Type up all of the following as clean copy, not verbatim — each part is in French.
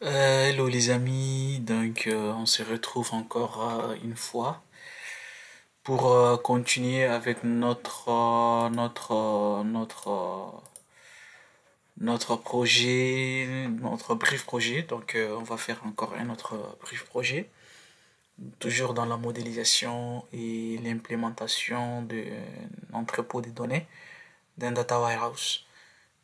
Hello les amis, donc on se retrouve encore une fois pour continuer avec notre projet, notre brief projet. Donc on va faire encore un autre brief projet, toujours dans la modélisation et l'implémentation d'un entrepôt de données, d'un data warehouse.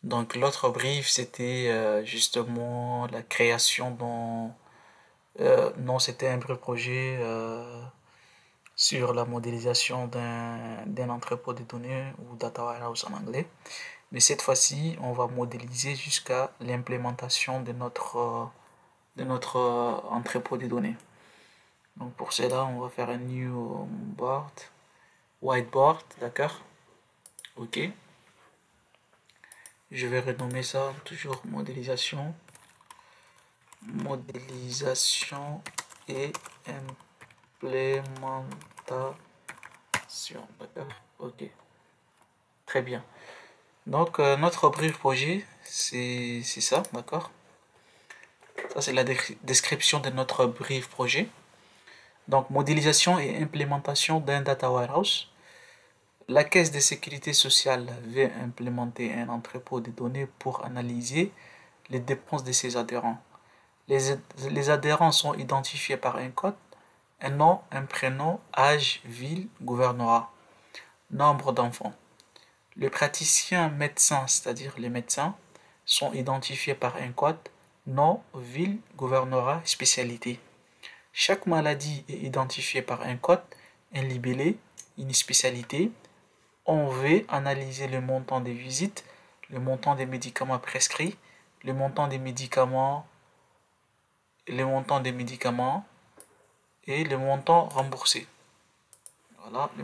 Donc l'autre brief c'était justement la création non, c'était un vrai projet sur la modélisation d'un entrepôt de données ou data warehouse en anglais. Mais cette fois-ci, on va modéliser jusqu'à l'implémentation de notre entrepôt de données. Donc pour cela, on va faire un new board, whiteboard, d'accord? Ok. Je vais renommer ça toujours modélisation et implémentation. D'accord? Ok. Très bien. Donc, notre brief projet, c'est ça, d'accord? Ça, c'est la description de notre brief projet. Donc, modélisation et implémentation d'un data warehouse. La Caisse de sécurité sociale veut implémenter un entrepôt de données pour analyser les dépenses de ses adhérents. Les, les adhérents sont identifiés par un code, un nom, un prénom, âge, ville, gouvernorat, nombre d'enfants. Les praticiens médecins, c'est-à-dire les médecins, sont identifiés par un code, nom, ville, gouvernorat, spécialité. Chaque maladie est identifiée par un code, un libellé, une spécialité. On veut analyser le montant des visites, le montant des médicaments prescrits, le montant des médicaments, le montant des médicaments et le montant remboursé. Voilà, le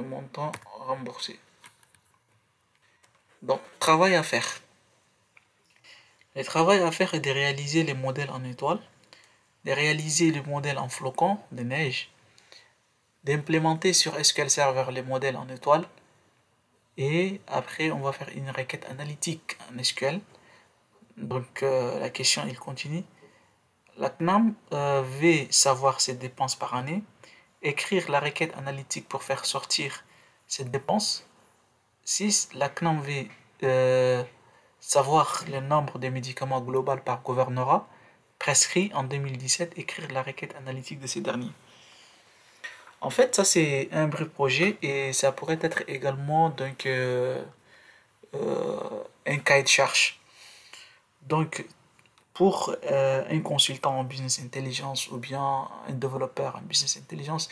montant remboursé. Donc, travail à faire. Le travail à faire est de réaliser les modèles en étoile, de réaliser le modèle en flocon de neige, d'implémenter sur SQL Server les modèles en étoile, et après on va faire une requête analytique en SQL. Donc la question il continue. La CNAM veut savoir ses dépenses par année, écrire la requête analytique pour faire sortir cette dépense. 6. La CNAM veut savoir le nombre de médicaments global par gouvernorat prescrit en 2017, écrire la requête analytique de ces derniers. En fait, ça c'est un brief projet et ça pourrait être également donc un cahier de charge. Donc, pour un consultant en business intelligence ou bien un développeur en business intelligence,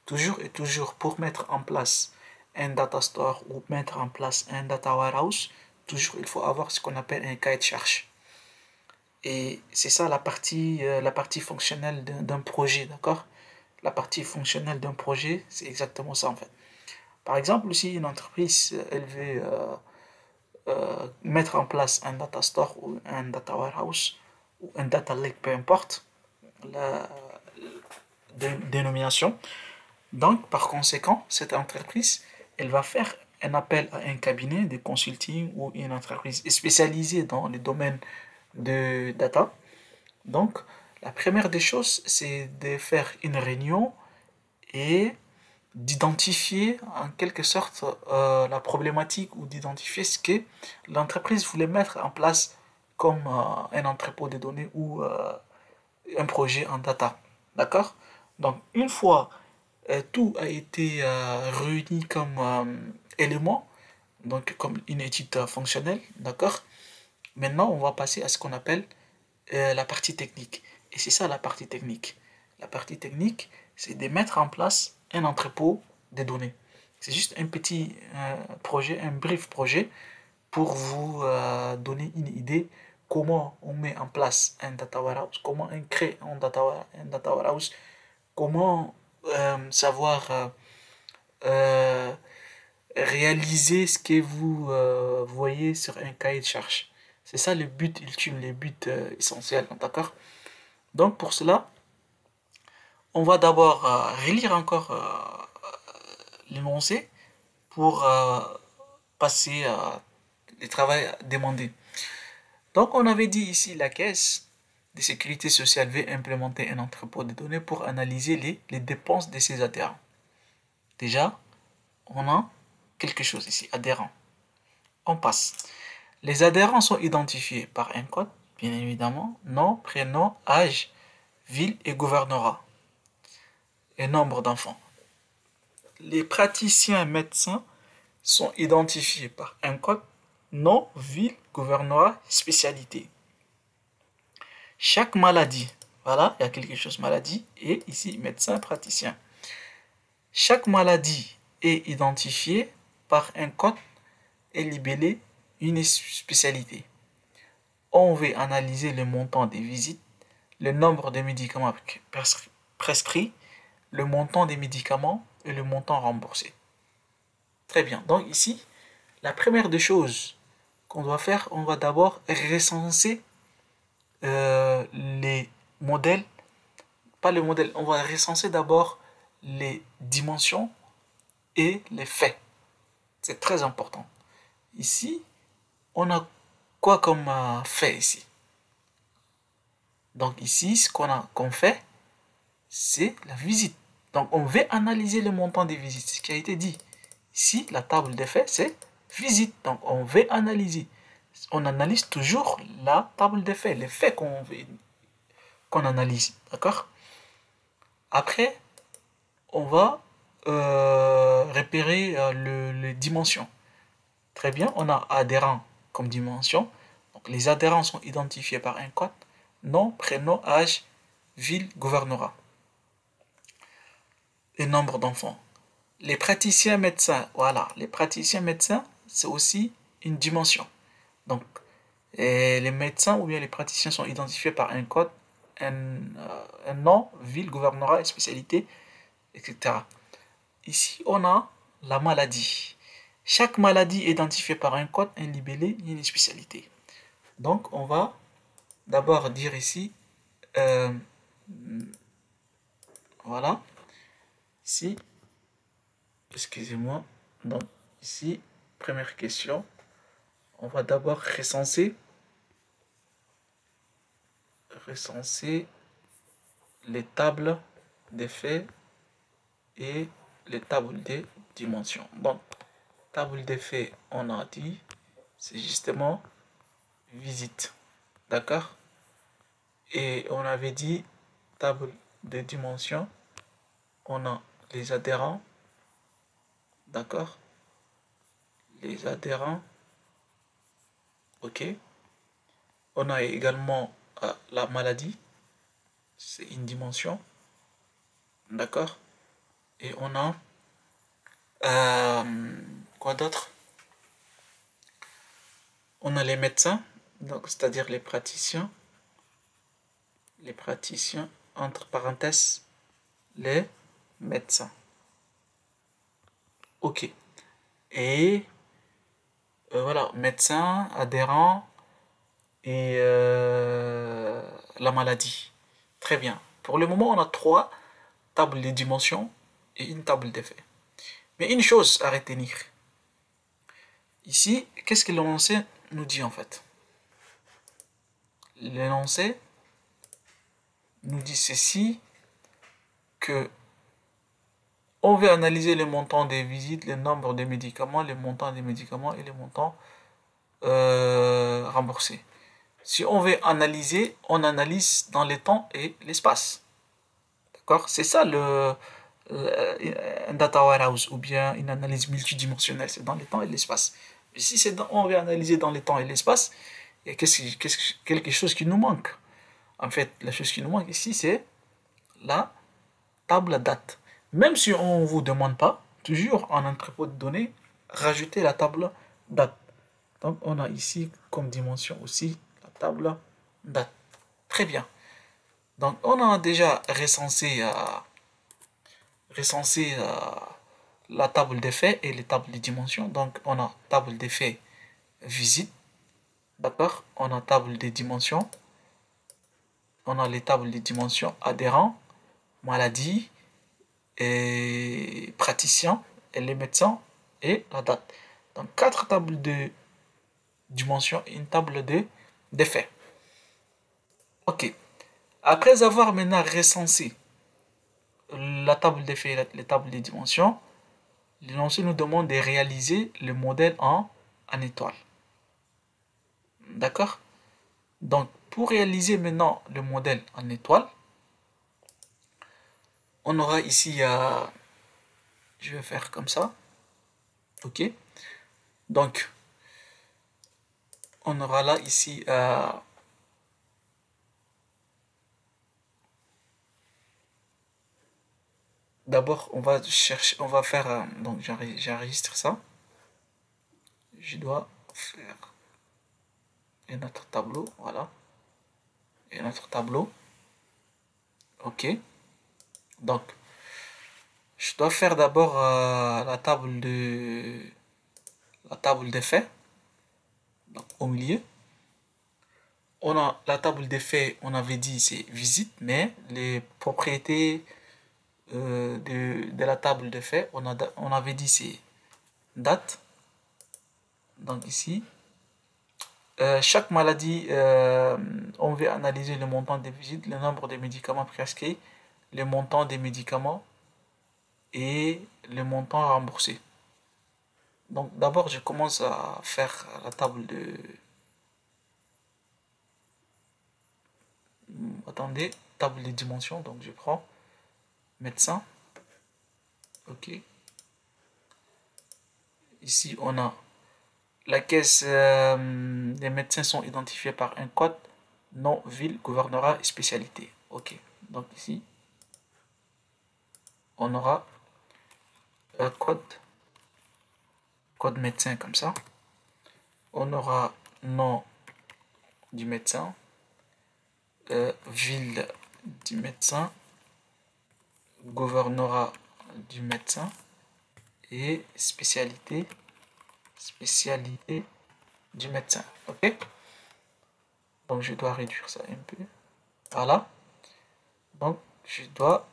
toujours et toujours pour mettre en place un data store ou mettre en place un data warehouse, toujours il faut avoir ce qu'on appelle un cahier de charge. Et c'est ça la partie fonctionnelle d'un projet, d'accord? La partie fonctionnelle d'un projet, c'est exactement ça en fait. Par exemple, si une entreprise, elle veut mettre en place un data store ou un data warehouse ou un data lake, peu importe la dénomination. Donc, par conséquent, cette entreprise, elle va faire un appel à un cabinet de consulting ou une entreprise spécialisée dans le domaine de data. Donc, la première des choses, c'est de faire une réunion et d'identifier en quelque sorte la problématique ou d'identifier ce que l'entreprise voulait mettre en place comme un entrepôt de données ou un projet en data. D'accord? Donc, une fois tout a été réuni comme élément, donc comme une étude fonctionnelle, d'accord? Maintenant, on va passer à ce qu'on appelle la partie technique. Et c'est ça la partie technique. La partie technique, c'est de mettre en place un entrepôt de données. C'est juste un petit projet, un brief projet pour vous donner une idée comment on met en place un data warehouse, comment on crée un data warehouse, comment savoir euh, réaliser ce que vous voyez sur un cahier de charge. C'est ça le but ultime, le but essentiel, d'accord? Donc pour cela, on va d'abord relire encore l'énoncé pour passer au travail demandé. Donc, on avait dit ici, la caisse de sécurité sociale veut implémenter un entrepôt de données pour analyser les dépenses de ses adhérents. Déjà, on a quelque chose ici, adhérents. On passe. Les adhérents sont identifiés par un code, bien évidemment, nom, prénom, âge, ville et gouvernorat, et nombre d'enfants. Les praticiens médecins sont identifiés par un code, nom, ville, gouvernorat, spécialité. Chaque maladie, voilà, il y a quelque chose, maladie, et ici, médecin, praticien. Chaque maladie est identifiée par un code et libellé une spécialité. On veut analyser le montant des visites, le nombre de médicaments prescrits, le montant des médicaments et le montant remboursé. Très bien. Donc ici, la première des choses qu'on doit faire, on va d'abord recenser les modèles, pas le modèle, on va recenser d'abord les dimensions et les faits. C'est très important. Ici, on a quoi comme fait ici? Donc ici, ce qu'on a comme fait, c'est la visite. Donc on veut analyser le montant des visites, ce qui a été dit. Ici, la table des faits, c'est visite. Donc on veut analyser. On analyse toujours la table des faits, les faits qu'on analyse. D'accord? Après, on va repérer les dimensions. Très bien, on a adhérents comme dimension. Donc les adhérents sont identifiés par un code, nom, prénom, âge, ville, gouvernorat et nombre d'enfants. Les praticiens médecins, voilà, les praticiens médecins, c'est aussi une dimension. Donc, les médecins ou bien les praticiens sont identifiés par un code, un nom, ville, gouvernorat, spécialité, etc. Ici, on a la maladie. Chaque maladie est identifiée par un code, un libellé, une spécialité. Donc, on va d'abord dire ici, euh, voilà, ici, excusez-moi, donc ici, première question, on va d'abord recenser les tables des faits et les tables des dimensions. Donc, table des faits, on a dit, c'est justement visite. D'accord? Et on avait dit table de dimensions, on a les adhérents. D'accord? Les adhérents. Ok. On a également la maladie. C'est une dimension. D'accord? Et on a quoi d'autre? On a les médecins, donc c'est-à-dire les praticiens. Les praticiens, entre parenthèses, les médecins. Ok. Et voilà, médecin, adhérent et la maladie. Très bien. Pour le moment, on a trois tables de dimensions et une table d'effet. Mais une chose à retenir. Ici, qu'est-ce que l'énoncé nous dit en fait? L'énoncé nous dit ceci, que on veut analyser le montant des visites, le nombre de médicaments, le montant des médicaments et le montant remboursé. Si on veut analyser, on analyse dans le temps et l'espace. D'accord? C'est ça un data warehouse ou bien une analyse multidimensionnelle, c'est dans le temps et l'espace. Mais si on veut analyser dans le temps et l'espace, il y a quelque chose qui nous manque. En fait, la chose qui nous manque ici, c'est la table date. Même si on ne vous demande pas, toujours en entrepôt de données, rajouter la table date. Donc on a ici comme dimension aussi la table date. Très bien. Donc on a déjà recensé la table des faits et les tables de dimensions. Donc on a table des faits visite, d'accord? On a table des dimensions, on a les tables de dimensions adhérents, maladie, et praticien, et les médecins et la date. Donc quatre tables de dimensions et une table de des faits. Ok. Après avoir maintenant recensé la table des faits et les tables des dimensions, l'énoncé nous demande de réaliser le modèle en étoile. D'accord? Donc, pour réaliser maintenant le modèle en étoile, on aura ici, je vais faire comme ça, ok? Donc, on aura là ici, d'abord, on va chercher, on va faire, donc j'enregistre ça. Je dois faire un autre tableau, voilà, et un autre tableau, ok? Donc, je dois faire d'abord la table des faits, donc au milieu. On a la table des faits, on avait dit c'est visite, mais les propriétés de la table des faits, on avait dit c'est date. Donc ici, chaque maladie, on veut analyser le montant des visites, le nombre de médicaments prescrits, le montant des médicaments et le montant remboursé. Donc d'abord, je commence à faire la table de... Attendez, table de dimensions. Donc je prends médecin. Ok. Ici, on a la caisse des médecins sont identifiés par un code, nom, ville, gouvernorat et spécialité. Ok. Donc ici, on aura un code médecin comme ça. On aura nom du médecin, ville du médecin, gouvernorat du médecin et spécialité du médecin. Ok? Donc je dois réduire ça un peu. Voilà. Donc je dois...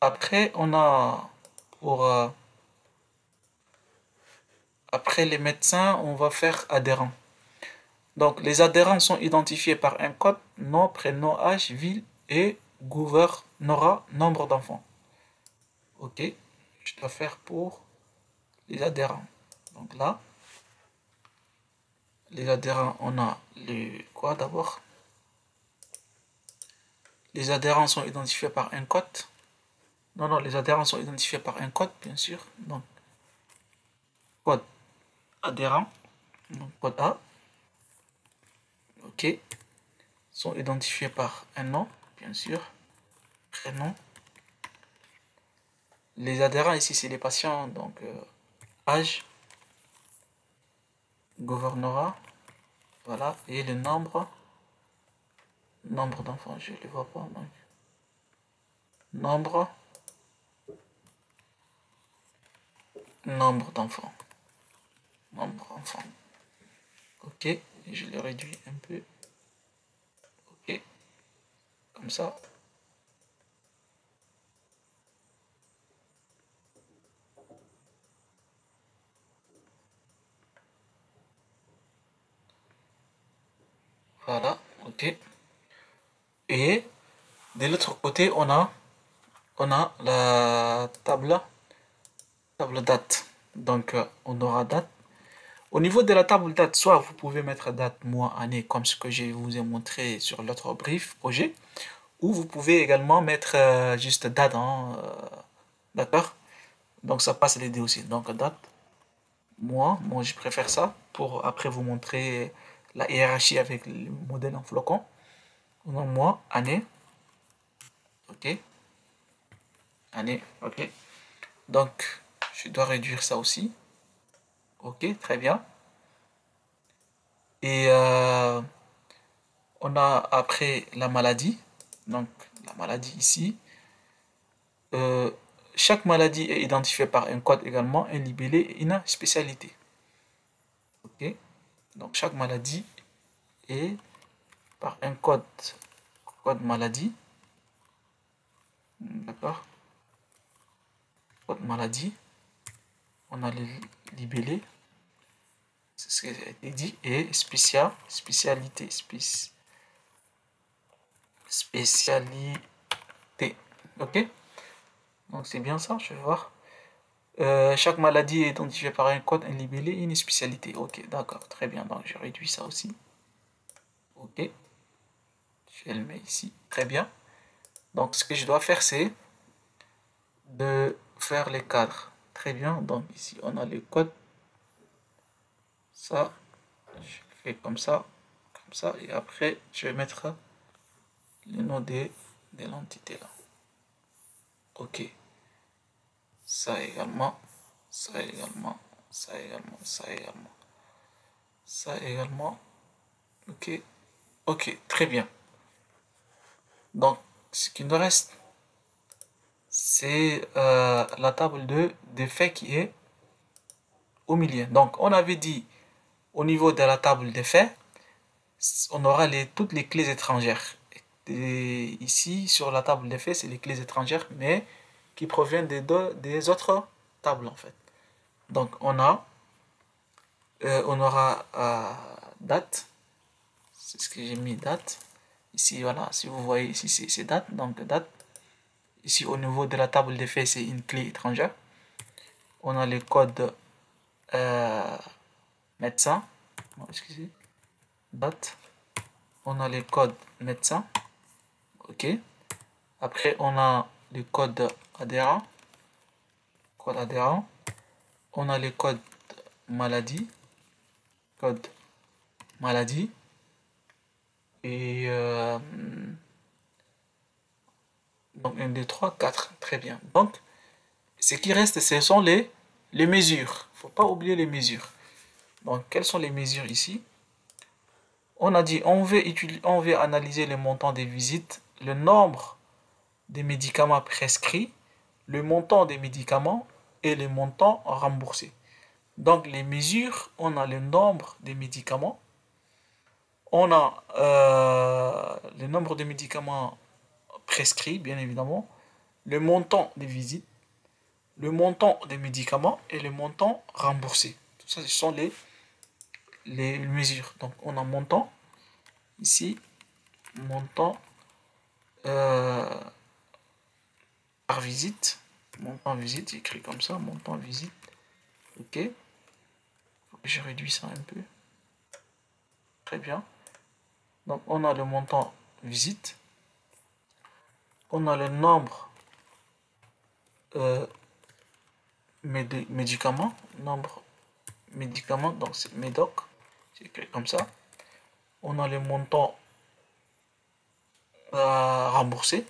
Après, on a pour... après les médecins, on va faire adhérents. Donc les adhérents sont identifiés par un code, nom, prénom, âge, ville et gouvernorat, nombre d'enfants. Ok, je dois faire pour les adhérents. Donc là, les adhérents, on a le quoi d'abord? Les adhérents sont identifiés par un code. Non, non, les adhérents sont identifiés par un code, bien sûr. Donc, code adhérent, donc code A, ok, sont identifiés par un nom, bien sûr, prénom. Les adhérents ici, c'est les patients, donc âge, gouvernorat, voilà, et le nombre d'enfants, je ne les vois pas, donc, nombre, nombre d'enfants, nombre d'enfants, ok, et je le réduis un peu, ok, comme ça, voilà, ok, et de l'autre côté, on a la table date, donc on aura date. Au niveau de la table date, soit vous pouvez mettre date, mois, année, comme ce que je vous ai montré sur l'autre brief projet, ou vous pouvez également mettre juste date, hein, d'accord? Donc ça passe les deux aussi. Donc date, mois, moi je préfère ça pour après vous montrer la hiérarchie avec le modèle en flocon. On a mois, année, ok, année, ok. Donc je dois réduire ça aussi, ok, très bien. Et on a après la maladie, donc la maladie ici. Euh, Chaque maladie est identifiée par un code également, un libellé et une spécialité. Ok? Donc chaque maladie est par un code maladie. D'accord? Code maladie. On a le libellé. c'est ce qui a été dit, et spécialité, spécialité. Ok? Donc c'est bien ça, je vais voir. Chaque maladie est identifiée par un code, un libellé et une spécialité. Ok, d'accord, très bien. Donc je réduis ça aussi. Ok, je le mets ici. Très bien. Donc ce que je dois faire, c'est de faire les cadres. Très bien. Donc ici, on a le code. Ça, je fais comme ça, comme ça. Et après, je vais mettre le nom de l'entité là. Ok. Ça également, ça également, ça également, ça également, ça également. Ok, ok, très bien. Donc, ce qui nous reste, c'est la table de faits qui est au milieu. Donc, on avait dit au niveau de la table des faits, on aura toutes les clés étrangères. Et ici, sur la table des faits, c'est les clés étrangères, mais qui proviennent des autres tables en fait. Donc, on aura date, c'est ce que j'ai mis date. Ici, voilà, si vous voyez ici, c'est date, donc date. Ici, au niveau de la table des faits, c'est une clé étrangère. On a le code médecin. Non, excusez. Date. On a le code médecin. OK. Après, on a le code adhérent. Code adhérent. On a le code maladie. Code maladie. Et donc 1, 2, 3, 4. Très bien. Donc, ce qui reste, ce sont les mesures. Il ne faut pas oublier les mesures. Donc, quelles sont les mesures ici? On a dit, on veut analyser le montant des visites, le nombre des médicaments prescrits, le montant des médicaments et le montant remboursé. Donc, les mesures, on a le nombre des médicaments, on a le nombre de médicaments prescrits, bien évidemment, le montant des visites, le montant des médicaments et le montant remboursé. Tout ça, ce sont les mesures. Donc, on a montant, ici, montant euh, par visite. Montant visite, écrit comme ça, montant visite. Ok. Je réduis ça un peu. Très bien. Donc, on a le montant visite. On a le nombre médicaments. Nombre médicaments, donc c'est médoc. C'est écrit comme ça. On a le montant remboursé.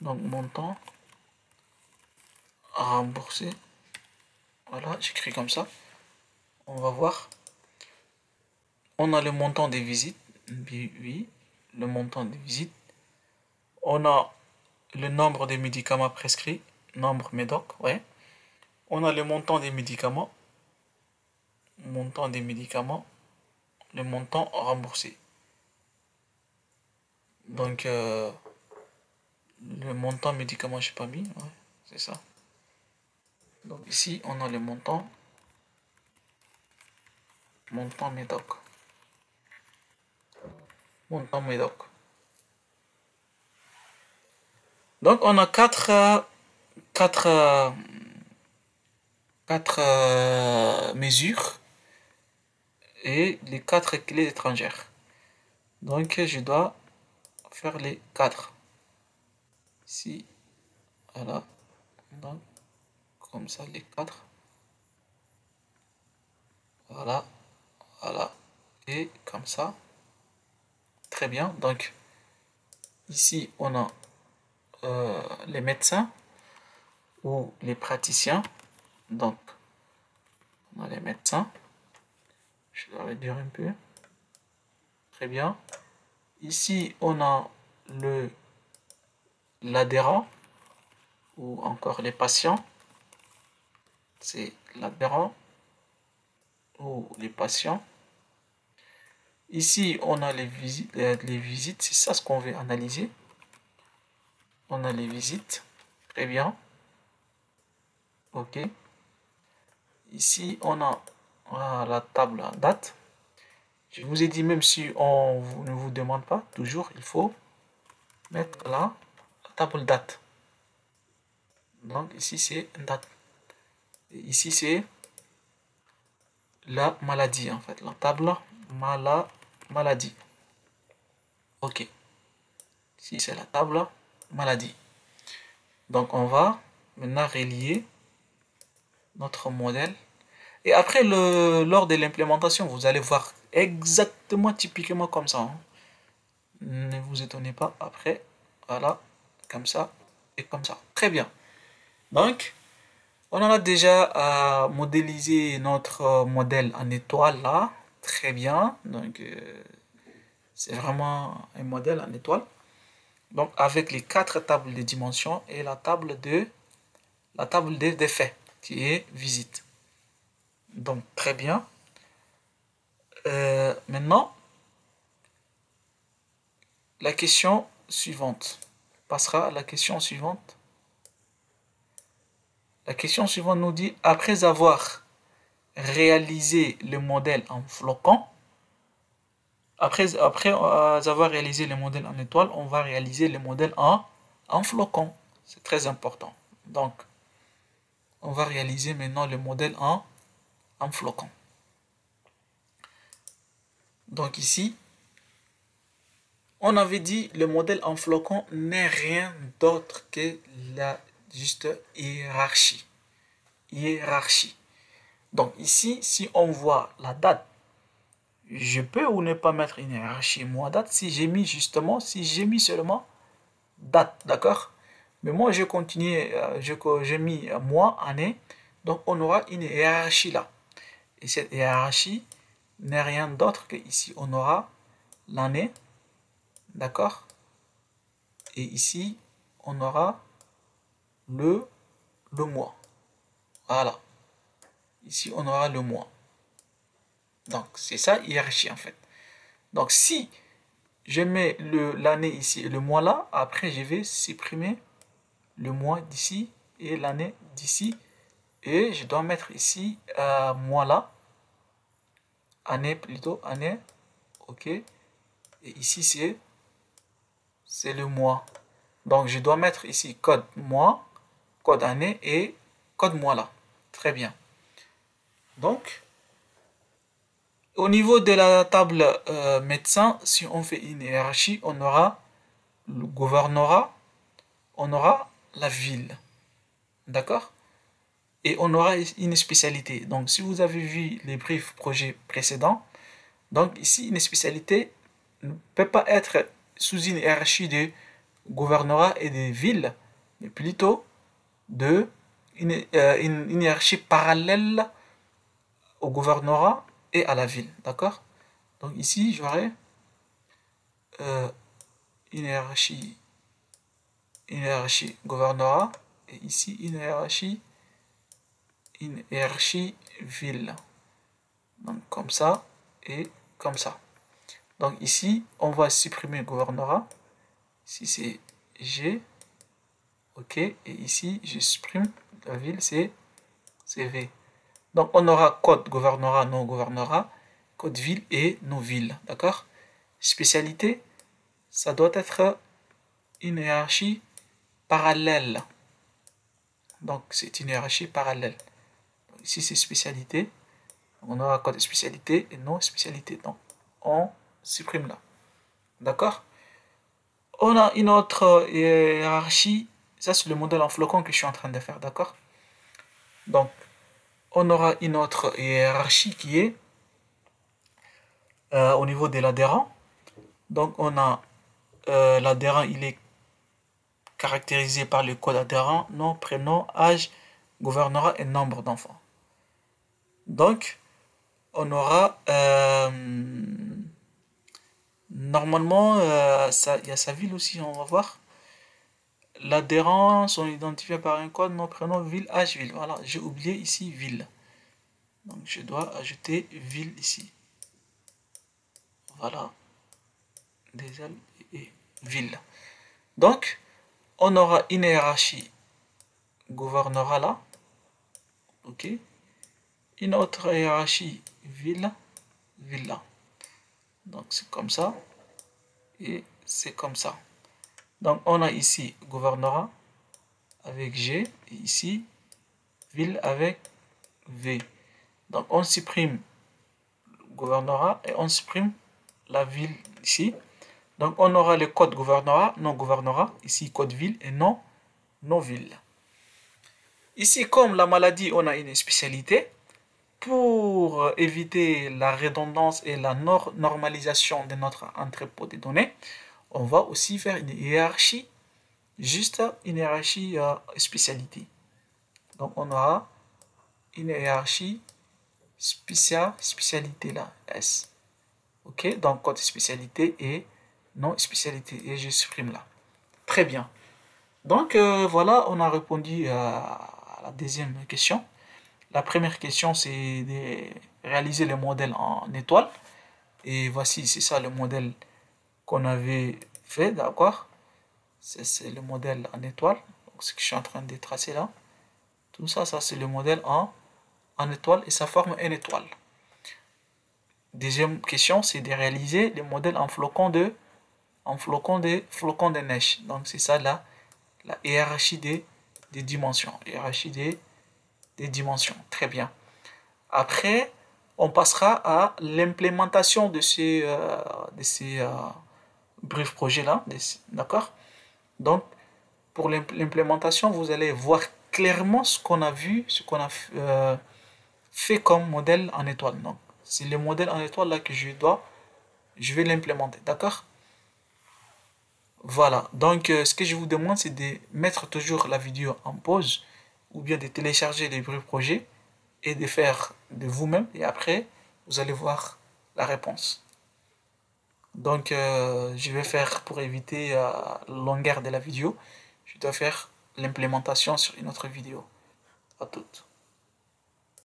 Donc, montant remboursé. Voilà, j'écris comme ça. On va voir. On a le montant des visites. Oui, le montant des visites. On a le nombre de médicaments prescrits. Nombre médoc, ouais. On a le montant des médicaments. Montant des médicaments. Le montant remboursé. Donc, le montant médicament, je n'ai pas mis. Ouais, c'est ça. Donc, ici, on a le montant. Montant médoc. Montant médoc. Donc, on a quatre mesures et les quatre clés étrangères. Donc, je dois faire les quatre. Ici, voilà. Donc, comme ça, les quatre. Voilà, voilà. Et comme ça. Très bien. Donc, ici, on a les médecins ou les praticiens. Donc, on a les médecins. Je dois réduire un peu. Très bien. Ici, on a l'adhérent ou encore les patients. C'est l'adhérent ou les patients. Ici, on a les visites, c'est ça ce qu'on veut analyser. On a les visites. Très bien. OK. Ici, on a la table date. Je vous ai dit, même si on ne vous demande pas, toujours, il faut mettre la table date. Donc ici, c'est date. Et ici, c'est la maladie, en fait. La table maladie. OK. Ici, c'est la table maladie. Donc, on va maintenant relier notre modèle. Et après, lors de l'implémentation, vous allez voir exactement, typiquement comme ça, hein. Ne vous étonnez pas après. Voilà, comme ça et comme ça. Très bien. Donc, on en a déjà modélisé notre modèle en étoile là. Très bien. Donc, c'est vraiment un modèle en étoile. Donc, avec les 4 tables de dimensions et la table des faits qui est visite. Donc, très bien. Maintenant, la question suivante. On passera à la question suivante. La question suivante nous dit, après avoir réalisé le modèle en flocon, après avoir réalisé le modèle en étoile, on va réaliser le modèle en flocon. C'est très important. Donc, on va réaliser maintenant le modèle en flocon. Donc ici, on avait dit le modèle en flocon n'est rien d'autre que la juste hiérarchie. Hiérarchie. Donc ici, si on voit la date, je peux ou ne pas mettre une hiérarchie mois date si j'ai mis justement, si j'ai mis seulement date, d'accord? Mais moi je continue, j'ai mis mois, année, donc on aura une hiérarchie là. Et cette hiérarchie n'est rien d'autre que ici on aura l'année, d'accord? Et ici on aura le mois. Voilà. Ici on aura le mois. Donc c'est ça hiérarchie en fait. Donc si je mets l'année ici et le mois là, après je vais supprimer le mois d'ici et l'année d'ici. Et je dois mettre ici mois là, année plutôt, année, ok. Et ici c'est le mois. Donc je dois mettre ici code mois, code année et code mois là. Très bien. Donc, au niveau de la table médecin, si on fait une hiérarchie, on aura le gouvernorat, on aura la ville. D'accord? Et on aura une spécialité. Donc, si vous avez vu les briefs projets précédents, donc ici, une spécialité ne peut pas être sous une hiérarchie de gouvernorat et de ville, mais plutôt de une hiérarchie parallèle au gouvernorat et à la ville. D'accord? Donc ici, j'aurai euh, une hiérarchie gouvernorat et ici une hiérarchie ville. Donc comme ça et comme ça. Donc ici, on va supprimer gouvernorat. Ici, c'est G. OK. Et ici, je supprime la ville, c'est V. Donc on aura code gouvernorat, non gouvernorat, code ville et nos villes. D'accord? Spécialité, ça doit être une hiérarchie parallèle. Donc c'est une hiérarchie parallèle. Donc, ici, c'est spécialité. On aura code spécialité et non spécialité. Donc on supprime là. D'accord? On a une autre hiérarchie. Ça, c'est le modèle en flocon que je suis en train de faire. D'accord? Donc, on aura une autre hiérarchie qui est au niveau de l'adhérent. Donc, on a l'adhérent, il est caractérisé par le code adhérent, nom, prénom, âge, gouvernorat et nombre d'enfants. Donc, on aura normalement, il y a sa ville aussi, on va voir. L'adhérent sont identifiés par un code, nom, prénom, ville, âge, ville. Voilà, j'ai oublié ici ville. Donc je dois ajouter ville ici. Voilà, des ailes et ville. Donc, on aura une hiérarchie gouvernorat là. Ok. une autre hiérarchie ville, villa. Donc c'est comme ça et c'est comme ça. Donc on a ici gouvernorat avec G et ici ville avec V. Donc on supprime gouvernorat et on supprime la ville ici. Donc on aura le code gouvernorat, non gouvernorat, ici code ville et non ville. Ici, comme la maladie, on a une spécialité. Pour éviter la redondance et la normalisation de notre entrepôt de données, on va aussi faire une hiérarchie, juste une hiérarchie spécialité. Donc on aura une hiérarchie spécialité là, S. Ok, donc code spécialité et non spécialité, et je supprime là. Très bien. Donc voilà, on a répondu à la deuxième question. La première question, c'est de réaliser le modèle en étoile. Et voici, c'est ça le modèle qu'on avait fait, d'accord? C'est le modèle en étoile. Donc, ce que je suis en train de tracer là. Tout ça, ça c'est le modèle en étoile et ça forme une étoile. Deuxième question, c'est de réaliser le modèle en flocon de neige. Donc c'est ça là, la hiérarchie des dimensions. Hiérarchie des dimensions. Très bien. Après, on passera à l'implémentation de ces briefs projets-là. D'accord? Donc, pour l'implémentation, vous allez voir clairement ce qu'on a vu, ce qu'on a fait comme modèle en étoile. Donc, c'est le modèle en étoile là que je vais l'implémenter. D'accord? Voilà. Donc, ce que je vous demande, c'est de mettre toujours la vidéo en pause ou bien de télécharger les briefs projets et de faire de vous-même et après vous allez voir la réponse. Donc je vais faire pour éviter la longueur de la vidéo, je dois faire l'implémentation sur une autre vidéo. À toutes.